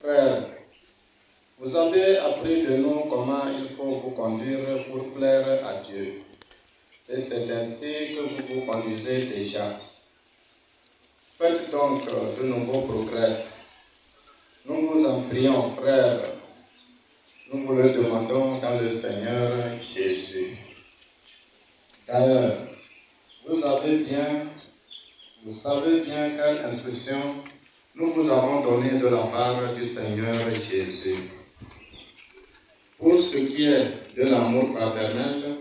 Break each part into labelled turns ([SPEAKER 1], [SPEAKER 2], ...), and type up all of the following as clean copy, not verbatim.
[SPEAKER 1] Frère, vous avez appris de nous comment il faut vous conduire pour plaire à Dieu. Et c'est ainsi que vous vous conduisez déjà. Faites donc de nouveaux progrès. Nous vous en prions, frères. Nous vous le demandons dans le Seigneur Jésus. D'ailleurs, vous savez bien quelle instruction nous vous avons donnée de la part du Seigneur Jésus. Pour ce qui est de l'amour fraternel,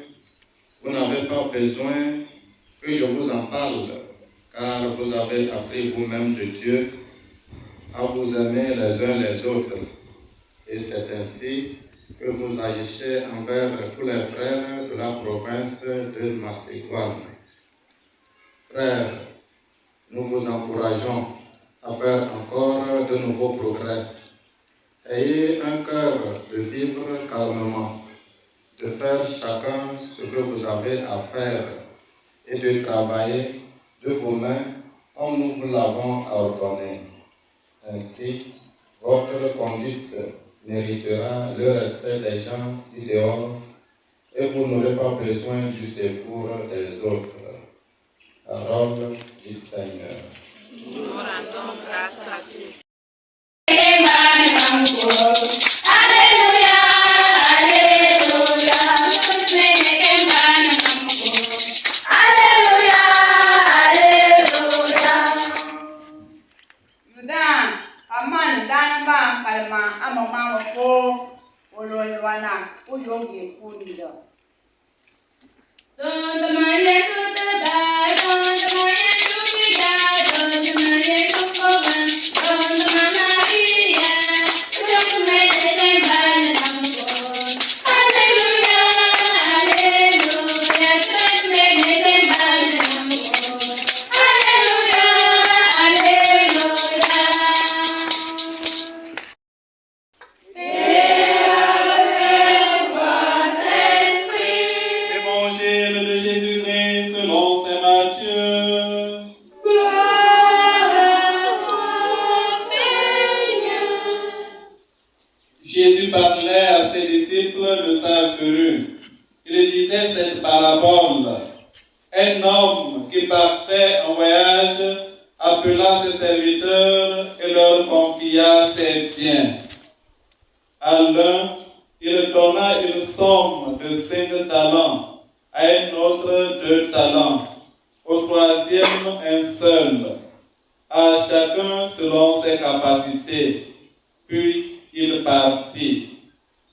[SPEAKER 1] vous n'avez pas besoin que je vous en parle, car vous avez appris vous-même de Dieu à vous aimer les uns les autres. Et c'est ainsi que vous agissez envers tous les frères de la province de Macédoine. Frères, nous vous encourageons à faire encore de nouveaux progrès. Ayez un cœur de vivre calmement, de faire chacun ce que vous avez à faire et de travailler de vos mains comme nous vous l'avons ordonné. Ainsi, votre conduite méritera le respect des gens du dehors et vous n'aurez pas besoin du secours des autres. Parole du Seigneur.
[SPEAKER 2] Nous rendons grâce à Dieu.
[SPEAKER 3] Jésus parlait à ses disciples de sa venue. Il disait cette parabole. Un homme qui partait en voyage appela ses serviteurs et leur confia ses biens. À l'un, il donna une somme de 5 talents, à un autre 2 talents, au troisième un seul, à chacun selon ses capacités. Puis il partit.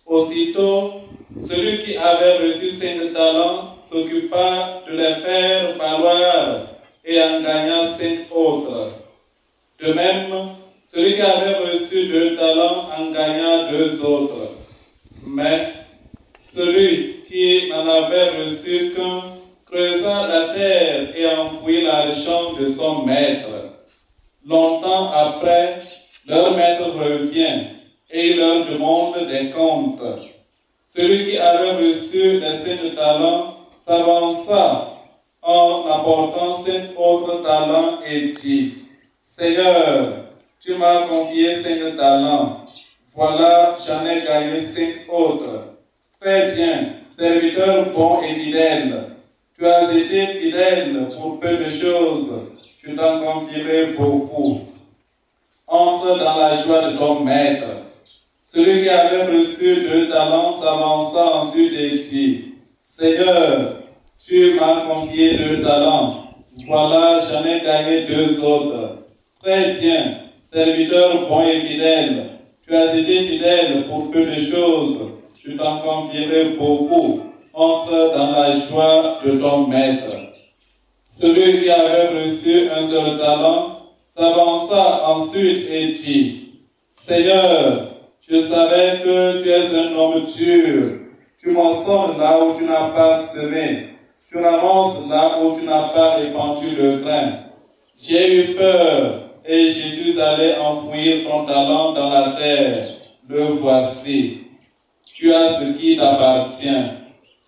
[SPEAKER 3] Aussitôt, celui qui avait reçu 5 talents s'occupa de les faire valoir et en gagna 5 autres. De même, celui qui avait reçu 2 talents en gagna 2 autres. Mais celui qui n'en avait reçu qu'un creusa la terre et enfouit l'argent de son maître. Longtemps après, leur maître revient et il leur demande des comptes. Celui qui avait reçu les 5 talents s'avança en apportant 5 autres talents et dit: Seigneur, tu m'as confié 5 talents. Voilà, j'en ai gagné 5 autres. Très bien, serviteur bon et fidèle. Tu as été fidèle pour peu de choses. Je t'en confierai beaucoup. Entre dans la joie de ton maître. Celui qui avait reçu 2 talents s'avança ensuite et dit: Seigneur, tu m'as confié 2 talents. Voilà, j'en ai gagné 2 autres. Très bien, serviteur bon et fidèle. Tu as été fidèle pour peu de choses. Je t'en confierai beaucoup. Entre dans la joie de ton maître. Celui qui avait reçu un seul talent s'avança ensuite et dit: Seigneur, je savais que tu es un homme dur. Tu moissonnes là où tu n'as pas semé. Tu ramasses là où tu n'as pas répandu le grain. J'ai eu peur et Jésus allait enfouir ton talent dans la terre. Le voici. Tu as ce qui t'appartient.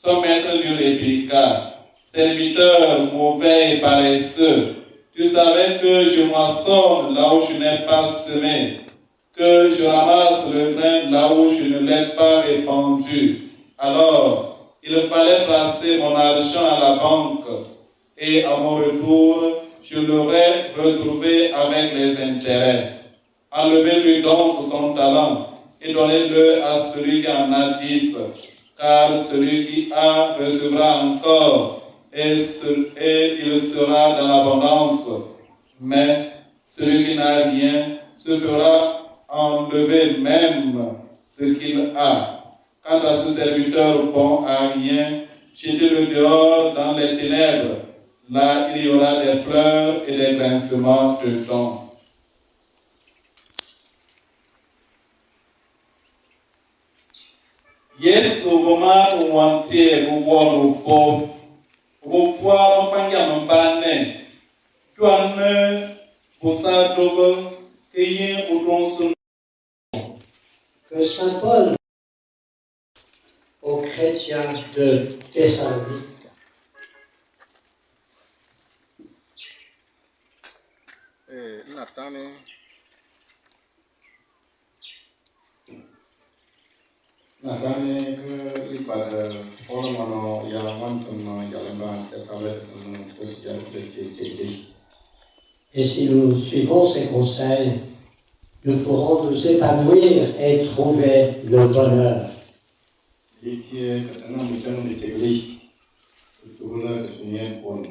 [SPEAKER 3] Son maître lui répliqua, serviteur mauvais et paresseux, tu savais que je moissonne là où je n'ai pas semé, que je ramasse le grain là où je ne l'ai pas répandu. Alors, il fallait placer mon argent à la banque, et à mon retour, je l'aurais retrouvé avec les intérêts. Enlevez-lui donc son talent et donnez-le à celui qui en a 10, car celui qui a recevra encore, et il sera dans l'abondance. Mais celui qui n'a rien se fera enlever même ce qu'il a. Quant à ce serviteur bon à rien, jetez-le dehors dans les ténèbres. Là, il y aura des pleurs et des grincements de dents. Yesu goma wantie gwo po gwo panga mbane tuane bosa dogo keyin udonso.
[SPEAKER 4] Que saint Paul aux chrétiens de Thessalonique
[SPEAKER 1] Natane ke ipada orang mana yang mantan yang ban kesalet Kristian de.
[SPEAKER 4] et si nous suivons ces conseils, nous pourrons nous épanouir et trouver le bonheur.
[SPEAKER 1] Itie katana mutano de tegli. Tugula kesunyen pon.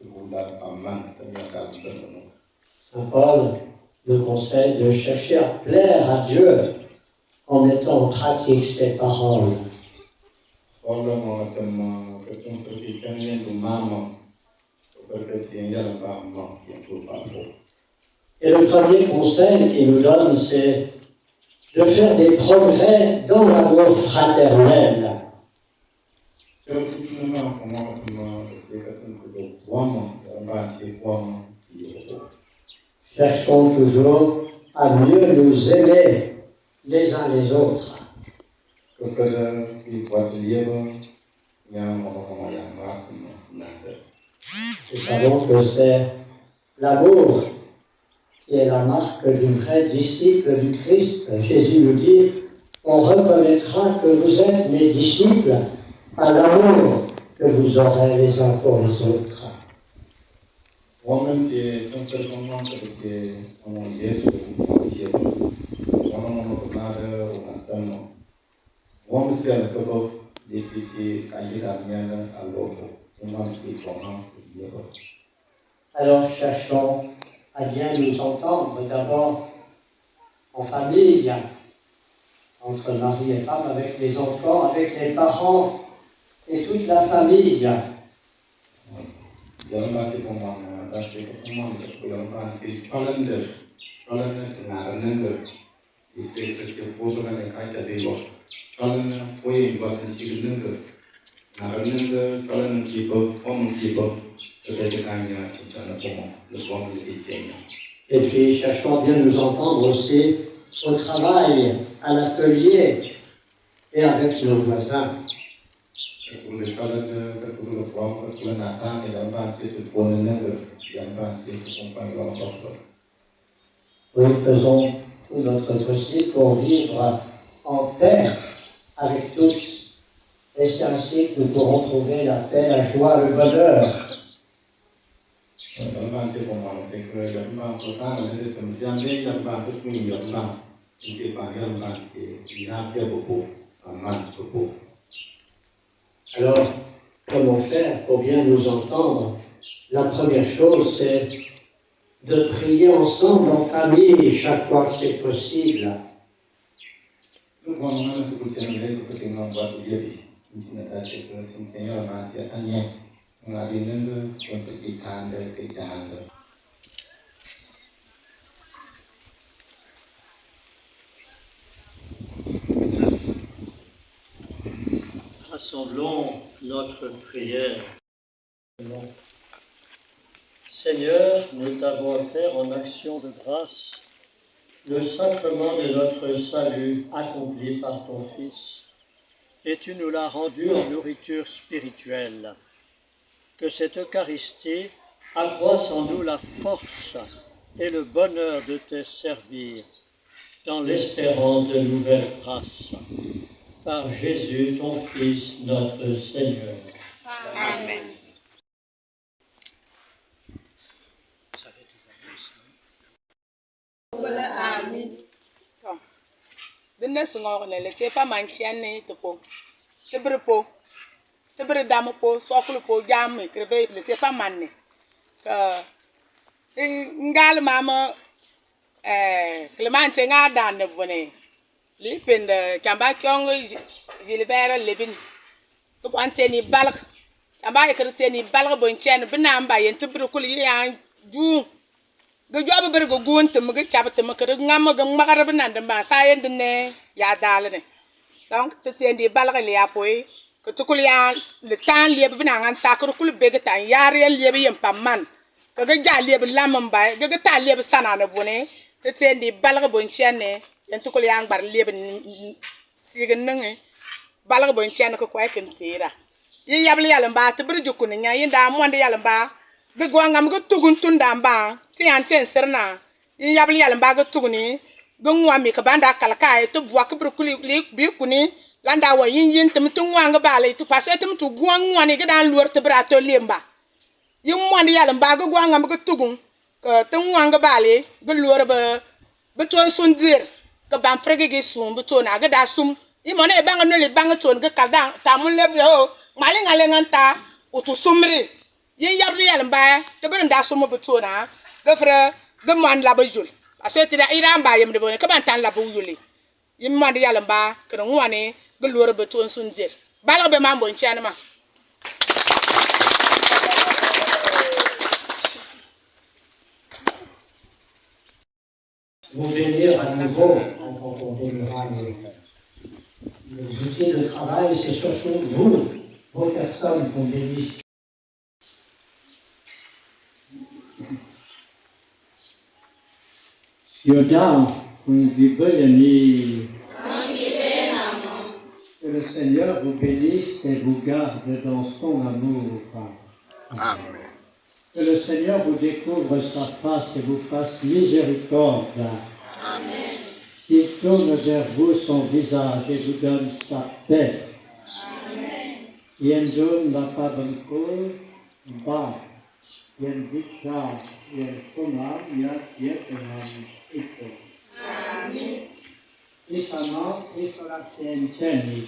[SPEAKER 1] Tugula aman tanyaka benar.
[SPEAKER 4] Saint Paul nous conseille de chercher à plaire à Dieu en mettant en pratique ses paroles. Et le premier conseil qu'il nous donne, c'est de faire des progrès dans l'amour fraternel. Cherchons toujours à mieux nous aimer les uns les autres. Nous savons que c'est l'amour qui est la marque du vrai disciple du Christ. Jésus nous dit, on reconnaîtra que vous êtes mes disciples à l'amour que vous aurez les uns pour les autres. Alors cherchons à bien nous entendre d'abord en famille, entre mari et femme, avec les enfants, avec les parents et toute la famille. Et puis cherchons à bien nous entendre aussi au travail, à l'atelier et avec nos voisins. Oui, faisons tout notre possible pour vivre en paix avec tous. Et c'est ainsi que nous pourrons trouver la paix, la joie, le bonheur. Alors, comment faire pour bien nous entendre? La première chose, c'est de prier ensemble en famille chaque fois que c'est possible. Rassemblons notre prière. Seigneur, nous t'avons offert en action de grâce le sacrement de notre salut accompli par ton Fils, et tu nous l'as rendu en nourriture spirituelle. Que cette Eucharistie accroisse en nous la force et le bonheur de te servir dans l'espérance de nouvelles grâces. Par Jésus, ton Fils, notre Seigneur.
[SPEAKER 2] Amen.
[SPEAKER 5] Amen. Dine singor ne le te pa manchian ne te po. Te bre po. Te bre dam po, soklu po jam krebe le te pa manne. Ka ngal mama Clemente nga dan ne bone. Li pen de kamba kyong Gilbert Lebin. To pante ni balk. Kamba e krete ni balk bon chen bina mba yen te bre kul ya du. Go job ber go gun te mug chap te makere ngam go magare bina de ba sa yen ne ya dal ne. Donc te tiendi balk le ya poy. Que tu ya le temps liebe bina ngan ta ko kul bege tan yar yel liebe yem pamman. Que ga ja liebe lamam ba ga ta liebe sana ne bone. Te tiendi balk bon chen ne yen tu ya ngbar liebe sigen nge. Balk bon chen ko kwai ken tira. Yi yable yalamba te ber jukun nya yin da monde yalamba. Ga go ngam go tugun tunda ba. Ti an chen serna. Yi yable yalamba go tuguni. Go ngwa mi ka banda kalkai to bua ka ber kuli bi kuni. Landa wa yin tum wanga bale tu paso tum tu guang ni ga dan luor te brato lemba yum mon ya lamba ga guang am ga tugun ka tum wanga bale ga luor ba ton sun dir ka ban frege ge sum bu ton aga da sum yi mon e banga no le banga ton ga kalda ta mun le yo mali ngale nganta utu sumri yin yabri ya lamba te ban da sum bu tona ga fra ga mon la ba jul aso te da iran ba yem de bon ka ban tan la bu yuli yim mon ya lamba ka ngwane Vous
[SPEAKER 4] bénir à nouveau quand on bénira les outils de travail, c'est surtout vous, vos personnes qu'on bénit. Yoda, que le Seigneur vous bénisse et vous garde dans son amour.
[SPEAKER 1] Amen.
[SPEAKER 4] Que le Seigneur vous découvre sa face et vous fasse miséricorde.
[SPEAKER 2] Amen.
[SPEAKER 4] Qu'il tourne vers vous son visage et vous donne sa paix.
[SPEAKER 2] Amen.
[SPEAKER 4] Yen donne la pabanko, ba, yen vita, yen koma, yen ito.
[SPEAKER 2] Amen.
[SPEAKER 4] Isama, isola tiencheni.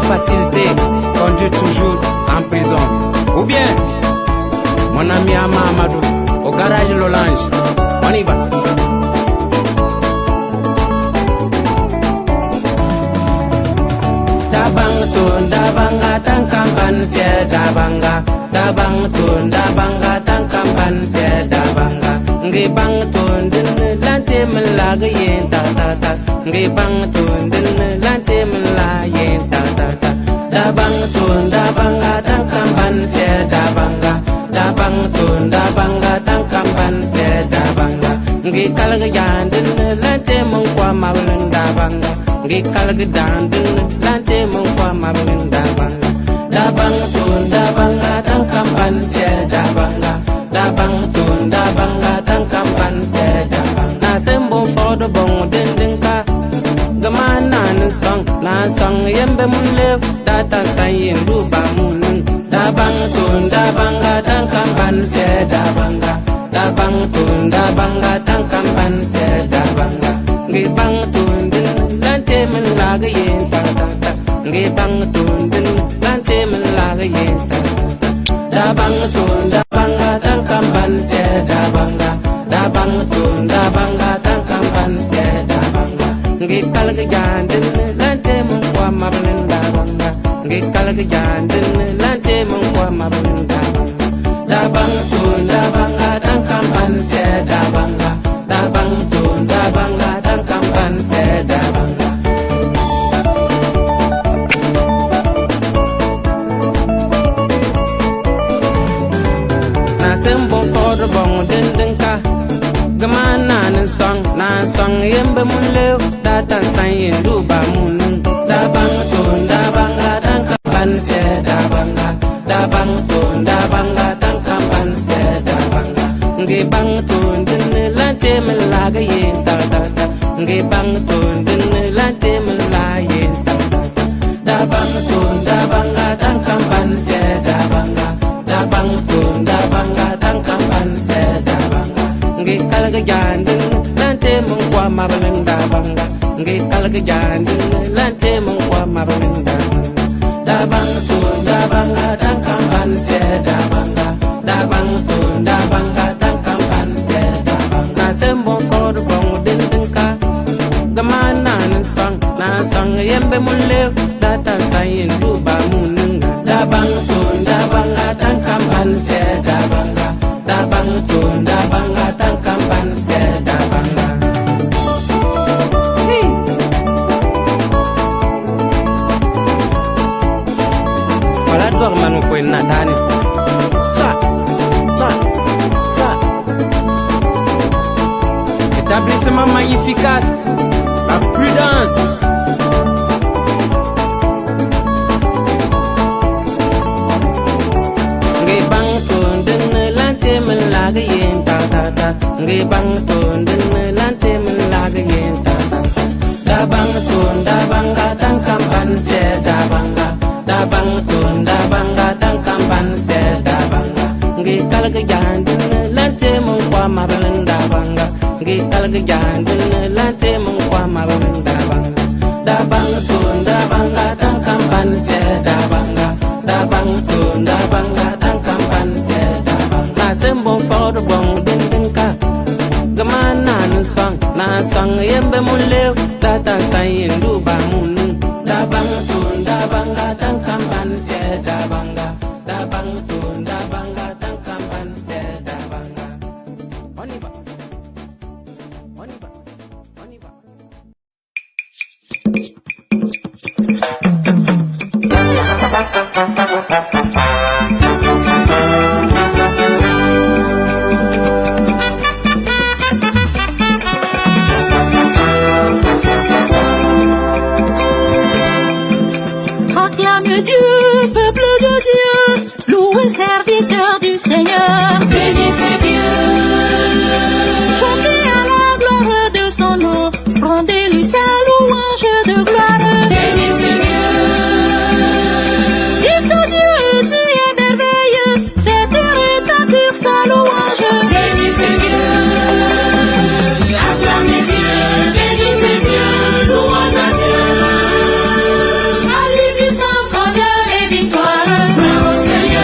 [SPEAKER 6] Facilité conduit toujours en prison. Ou bien, mon ami Amadou, au garage Lolange, on y va. Dabang tun dabanga tangkamban se dabanga. Dabang tun dabanga tangkamban se dabanga. Ngi bang tun din lante melaga yen ta ta ta. Ngi bang tun din lante melaga yen ta ta ta. Dabang tun dabanga tangkamban se dabanga. Dabang tun dabanga tangkamban se dabanga. Ngi kalga yandin lante mungkwa mabling dabanga. Ngi kalga dandin lante mungkwa mabling dabanga. Dabang tun dabanga tangkamban se dabanga. Dabang tun dabanga tangkamban se dabanga. Nasembo fodo bong dindin ka. Gamana ng song la song yembe munle data sayin ruba munun. Dabang tun dabanga tangkamban se dabanga. Dabang tun dabanga tangkamban se dabanga. Ngibang tun din lante men laga yen ta ta ta. Ngibang tun din lante men laga laga yenta da bang tun da banga tan kamban se da banga da bang tun da banga tan kamban se da banga ngi kalga jandin lante mun kwa mablen da banga ngi kalga jandin lante mun kwa mablen da banga da bang tun da banga tan kamban se da banga da bang tun da banga tan kamban se da banga bon for bong din din ka gama nan song yembe mun lew da tan san yin du ba mun da bang tun da banga tan ka ban se da banga da bang tun da banga tan ka ban se da banga nge bang tun din la te me la ga yin ta ta ta nge bang tun din la te me la yin ta ta da bang tun da banga tan ka ban se da banga da bang tun da banga tan ka ban se da banga nge kalga jandin lante mun kwa mabalin da banga nge kalga jandin lante mun kwa mabalin da banga da bang tun da banga tan ka ban se da banga da bang tun da banga tan ka ban se da banga na sem bon for bon din din ka gama nan song yembe mun lew da ta sayin du ba mun da bang tun da banga tan ka ban se da banga da bang tun da banga tan ka ban se da banga wala to man ko na tani sa établissement magnificat à Prudence nge bang tun din lante min laga yin ta ta ta nge bang tun din lante min laga yin ta ta da bang tun da banga tan kamban se da banga da bang tun da banga tan kamban se da banga nge kalga jandin lante mun kwa mabalin da banga nge kalga jandin lante mun kwa mabalin da banga da bang tun da banga tan kamban se da banga da bang tun da banga tan kamban se da banga na sem bon for bon din din ka gama nan song yembe mun lew da tan san yin du ba mun da bang tun da banga tan kamban se da banga da bang tun da banga tan kamban se da banga oni ba
[SPEAKER 7] Acclame Dieu, peuple de Dieu, louez serviteur du Seigneur. Bénissez Dieu. Chantez à la gloire de son nom, rendez-lui sa louange de gloire. Bénissez Dieu. Dites au Dieu, tu es merveilleux, faites retentir sa louange. Bénissez Dieu. Acclamez Dieu, bénissez Dieu, louange à Dieu. À lui puissance, honneur et victoire. Bravo Seigneur.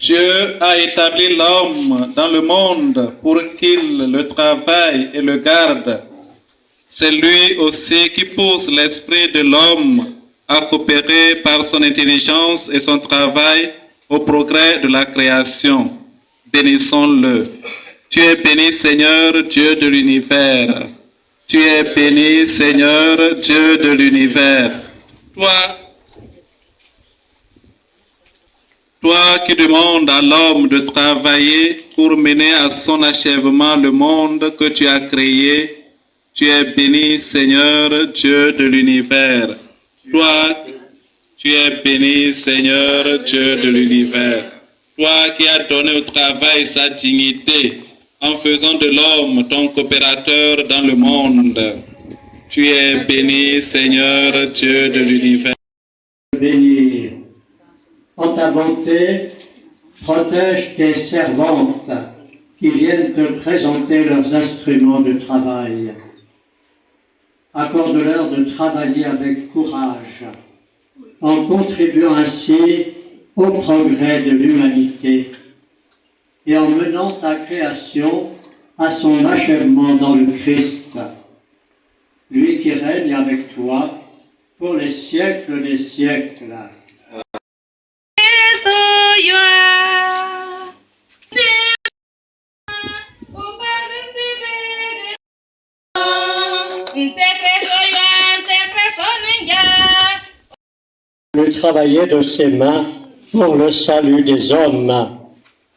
[SPEAKER 3] Dieu a établi l'homme dans le monde pour qu'il le travaille et le garde. C'est lui aussi qui pousse l'esprit de l'homme à coopérer par son intelligence et son travail au progrès de la création. Bénissons-le. Tu es béni, Seigneur, Dieu de l'univers. Tu es béni, Seigneur, Dieu de l'univers. Toi qui demandes à l'homme de travailler pour mener à son achèvement le monde que tu as créé, tu es béni, Seigneur, Dieu de l'univers. Toi, tu es béni, Seigneur, Dieu de l'univers. Toi qui as donné au travail sa dignité en faisant de l'homme ton coopérateur dans le monde. Tu es béni, Seigneur, Dieu de l'univers.
[SPEAKER 4] Bénir. En ta bonté, protège tes servantes qui viennent te présenter leurs instruments de travail. Accorde-leur de travailler avec courage, en contribuant ainsi au progrès de l'humanité et en menant ta création à son achèvement dans le Christ, lui qui règne avec toi pour les siècles des siècles. Lui travailler de ses mains pour le salut des hommes.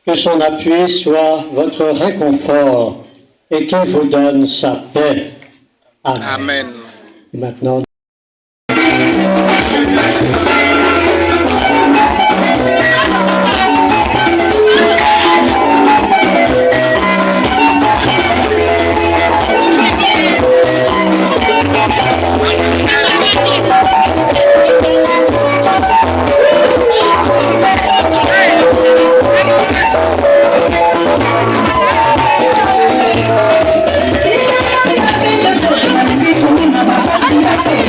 [SPEAKER 4] Que son appui soit votre réconfort et qu'il vous donne sa paix. Amen.
[SPEAKER 1] Amen.
[SPEAKER 4] Et maintenant,
[SPEAKER 7] Thank you.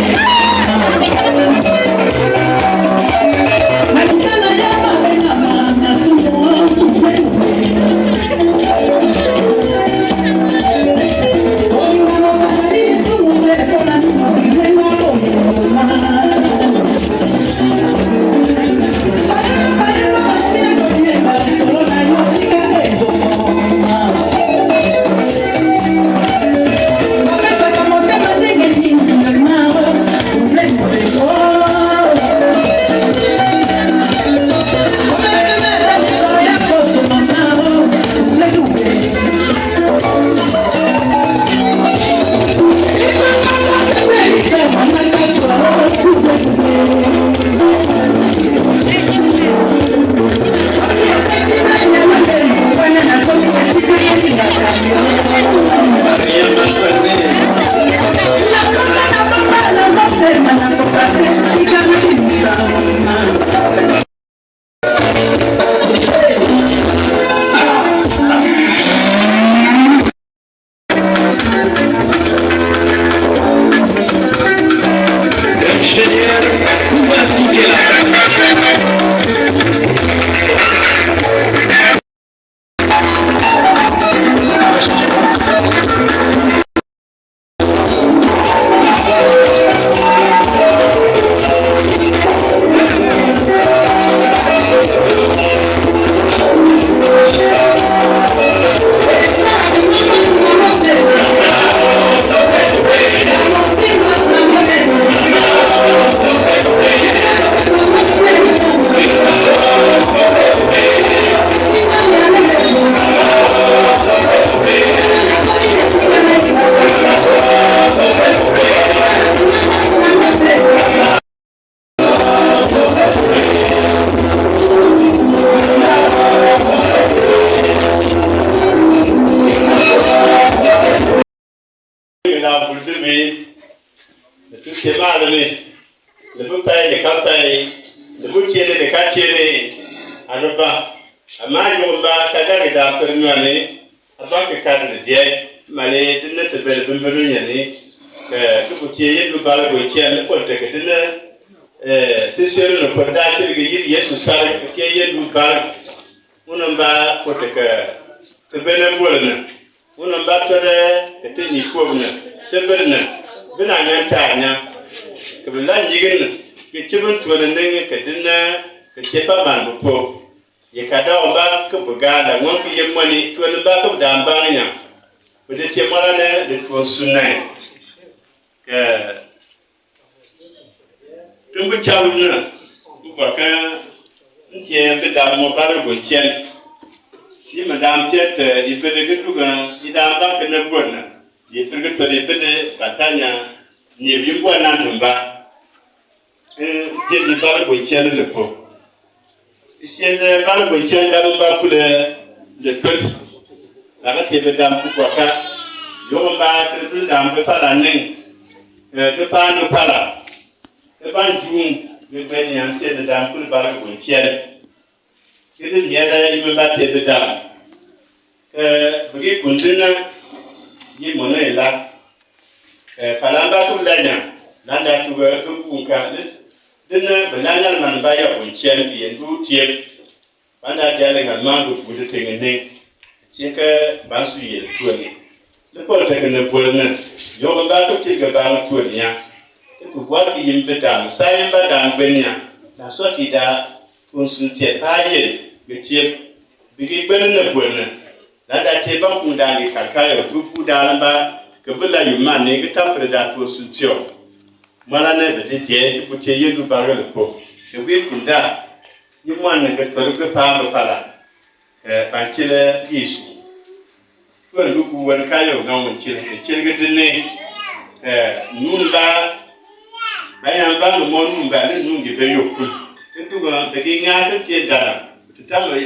[SPEAKER 8] la boule de vie, le tout c'est mal, le bout paye, le cas paye, le bout tienne, le cas tienne, à ne pas. À ma yomba, kada et d'un peu de année, avant que cadre de dieu, malé, de notre belle bumbelunie, que vous tiez, le bal de tienne, pour te que c'est sûr, le portage que il y a sous ça, qui est du bal, on en va pour te bénévole, on en va te tenir pour te bénévole, ben à l'intérieur, que vous l'avez que tu veux te donner que tu n'es pas mal pour. Ye kada omba ke begala ngom ke yemani to ne ba ko dambanya peut-être ye mala ne de to sunai que tumbu chawna ko ka ntie be dam mo ba go chen si madame tet di pede ke tu ga si dam ba ke ne bona ye pede to de pede katanya ni bi bo na tumba je ni ba go chen le po. C'est le mal de chien d'Alba pour le peuple. La rate de dame pour quoi? Yomba, le dame de Palanin, de Pan de Pala, le Banjoum, le Bénian, c'est de dame pour le bar de chien. Et le Niada, il me battait de dame. Vous continuez, il est là. Falamba pour l'année, l'année tout comme dena banana man baya bunchen bi ndu tie banda jale ga mangu budu tengene tieka basu ye tuani le por tengene bolna yo ba to tiga ba tuania to bwa ki yimbe dam sai ba dam benya na so ki da kunsun tie pa ye be tie bi benna bolna na da tie ba ku da ni kalkayo bu da ba ke bula yuma ne ga tampre da to sun tio mala ne be tie ku tie ye du ba le po ke wi kunda yi mwana ga to ga pa ba pala pa kile isu ko lu ku wan kayo ga won kile ga dinne numba bayan ba no mo numba ne nungi be yoku tu ga be nga to tie dara to tamo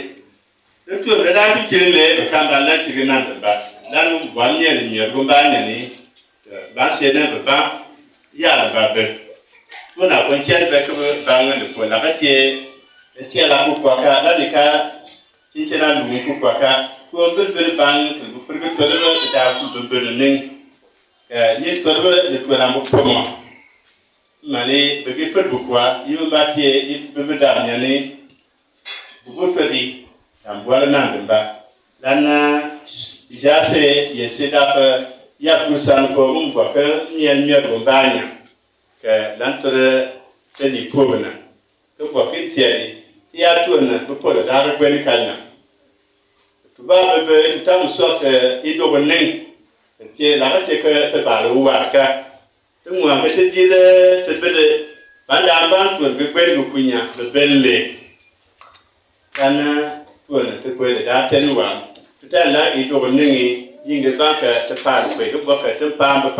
[SPEAKER 8] to da da kile le ka ba la ti ga nan ba lanu bwanye ni ro ba ne ni ba se ne ba ya ba be on a kon tiel be ko ba ngale ko la ka tie la ko ka la de ka ti la lu ko ka ko be be ba ko ko ko to le da ko be ne ni to le de ko na mo ko mo mali be ke fe bu kwa yi ba tie be da nya ni bu ko di am wala na ba lana jase yese da ya kusan ko mun ko ka nyen mi ko banya ke lantre te ni pobna to ko kitiari ya tuona ko ko da ko ni kanya to ba be tam so ke ido wonen te la te ke te ba ru wa ka to mo ma te di le te be de ba da ban to be be ko kunya be belle kana tuona te ko da te nu wa te la ido wonen yinga ba ka te pa ko do ba ka te pa ba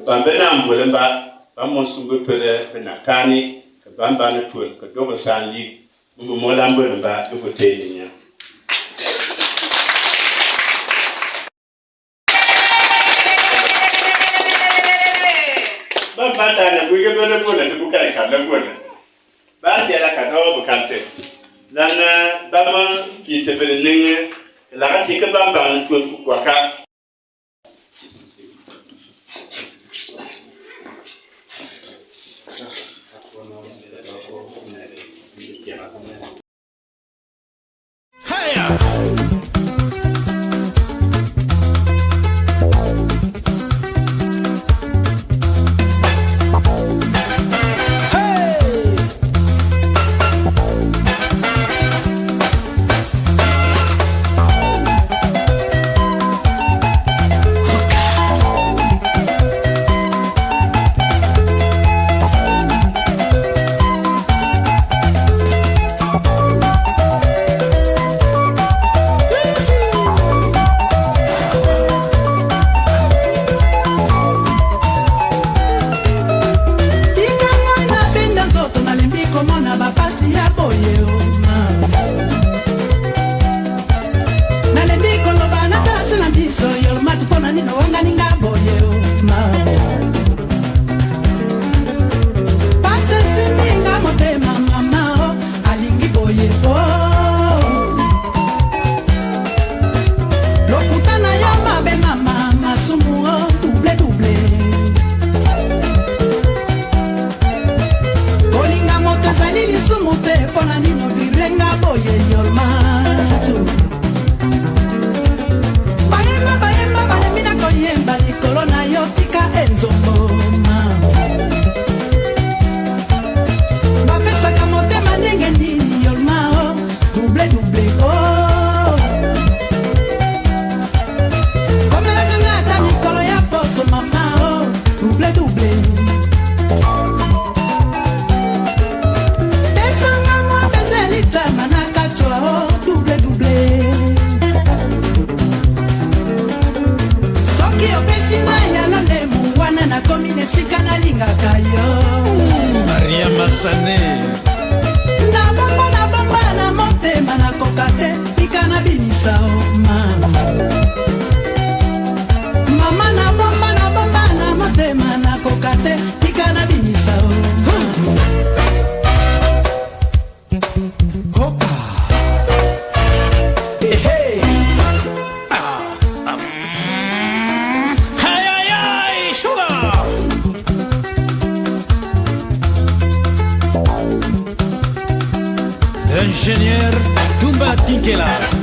[SPEAKER 8] ba be na mbolen ba mon sungo pele na tani ka bamba na tuol ka dogo sanli mo mo lambo ba ko teyni nya ba bata na buge bele bona de bukare ka na bona ba si ala ka do bukante dan ba ma ki te bele ninge la ka ti ka bamba na tuol ku kwa ka
[SPEAKER 9] Kinkela.